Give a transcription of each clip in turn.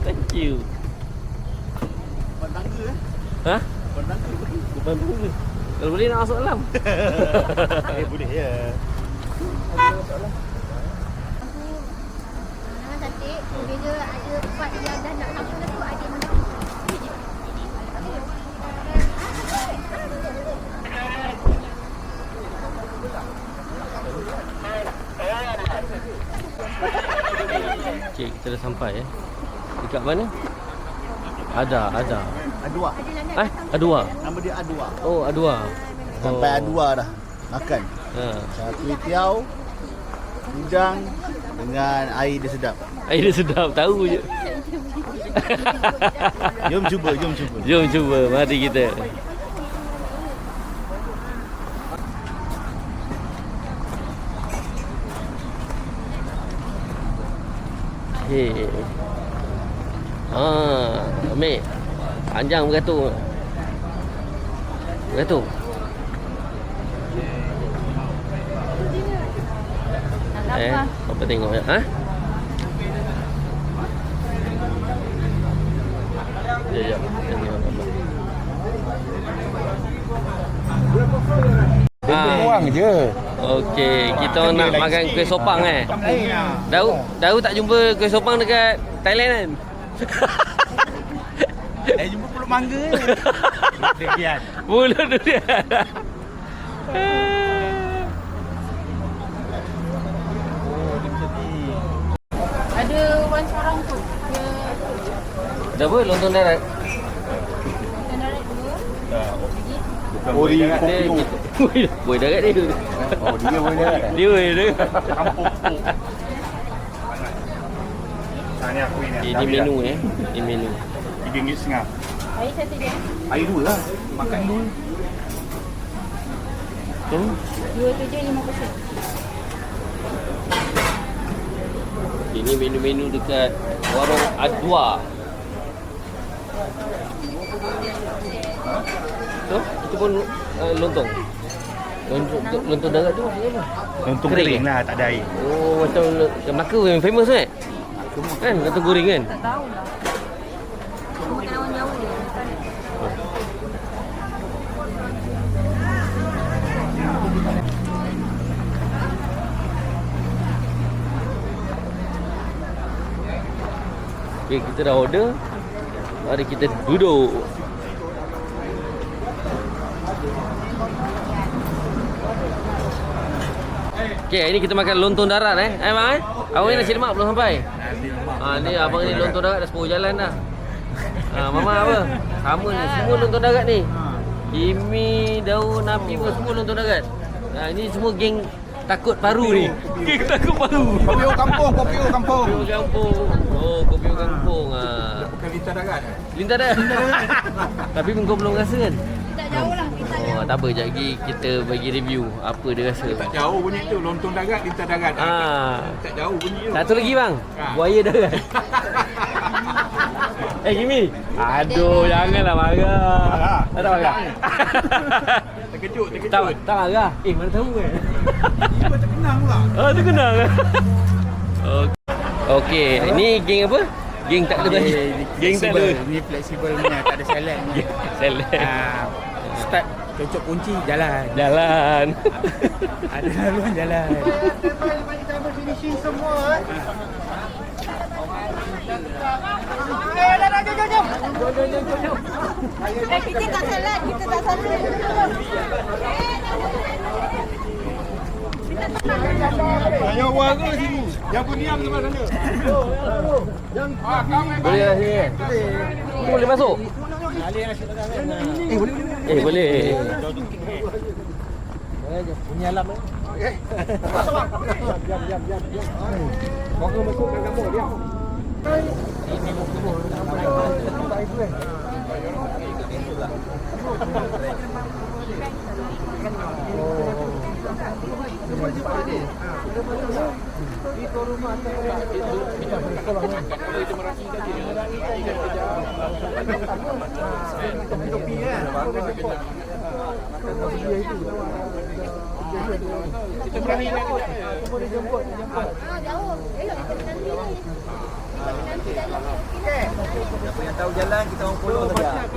Thank you. Bandang ke? Ha? Bandang ke? Bukan dulu. Kalau boleh nak masuk dalam. Boleh ya. Cantik. Bila ada tempat yang dah nak sama tu ada mana. Okey, kita dah sampai Dekat mana? Ada. Adua. Adua. Nama dia Adua. Oh, Adua. Sampai Adua dah. Makan. Ha. Kuih tiaw, udang dengan air dia sedap. Air dia sedap, tahu je. Jom cuba. Jom cuba, mari kita. Hei. Ambil. Panjang beratur. Apa tengok ya? Ha? Ya. Tengok apa. Orang je. Okey, kita nak makan kuih sopang Daud tak jumpa kuih sopang dekat Thailand kan? Jumpa pulut mangga. Durian. Pulut durian. Ada wan seorang tu. Dia Dah apa? Lontong darat? kendaraan dua. Ori Boleh darat dia. Oh, dia boleh dah. Dia boleh darat. Kampung. Ni aku ini. Ini menu Ini menu. RM3.50. Air satu je. Air dua lah. Makan dua. Dua tu je 50 sen. Ini menu-menu dekat warung Adwa. Tu, itu pun lontong. Lontong darat tu maksudnya apa? Lontong Kering kering lah, tak ada air. Oh, macam Melaka yang famous kan? Kan, lontong goreng kan? Tak tahulah. Bukan orang Jawa dia. Okay, kita dah order. Mari kita duduk. Okay, ini kita makan lontong darat bang Abang ni nasi lemak belum sampai? Ni abang ni lontong darat dah 10 jalan dah. Mama apa? Sama ni, semua lontong darat ni. Imi, daun, api pun semua lontong darat. Ini semua geng takut paru ni. Geng takut paru. Kopi kampung. Kopi kampung. Oh, kopi kampung. Bukan lintas darat. Lintas darat. Tapi kau belum rasa kan? Tak jauh lah. Oh, tak apa, sekejap lagi kita bagi review apa dia rasa. Tak jauh bunyi tu. Lontong darat, lintas darat. Tak jauh bunyi tu. Satu lagi bang. Buaya darat. Kimi. Aduh, janganlah marah. Tak marah. Terkejut. Tak marah. Mana tahu kan? Dia terkenang pula. Terkenang. Okey, ini geng apa? Geng tak ada baju. Geng tak ada. Ni fleksibel punya, tak ada salad ni. Salad. Start cocok kunci jalan. Ada laluan jalan. Kita finishing semua Jom. Kita tak salah. Yang warga sini. Yang peniam sebelah sana. Boleh lah sini. Boleh masuk? Boleh. Punya alam Masuk bang. Diam. Moga masuk ke kampung dia. Jauh. Elok kita Siapa yang tahu jalan kita orang follow saja.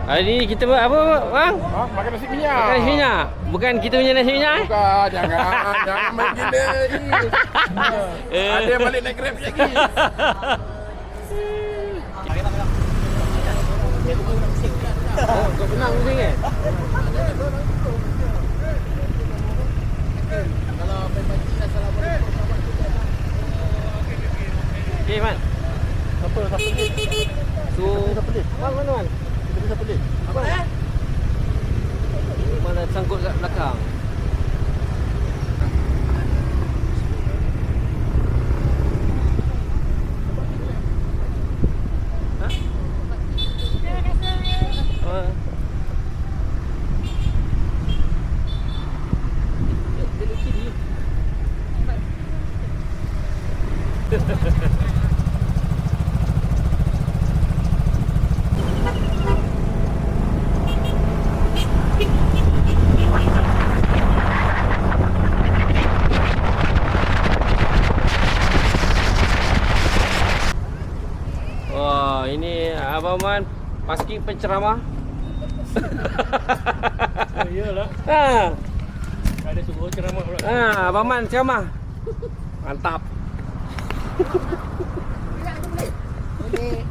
Hari ni kita buat apa bang? Makan nasi minyak. Makan nasi minyak. Bukan kita punya nasi minyak eh? Bukan, jangan main gila ni. Ada yang balik naik Grab lagi. Kau senang pusing eh? Okay Man. Siapa pelit? So, pelit? mana Man? Kita bisa pelit. Apa eh? Mana sangkut kat belakang. Wah, ini Abang Man paski penceramah. Iyalah. Ha. Ada suruh ceramah pula. Ha, Abang Man ceramah. Mantap. Boleh.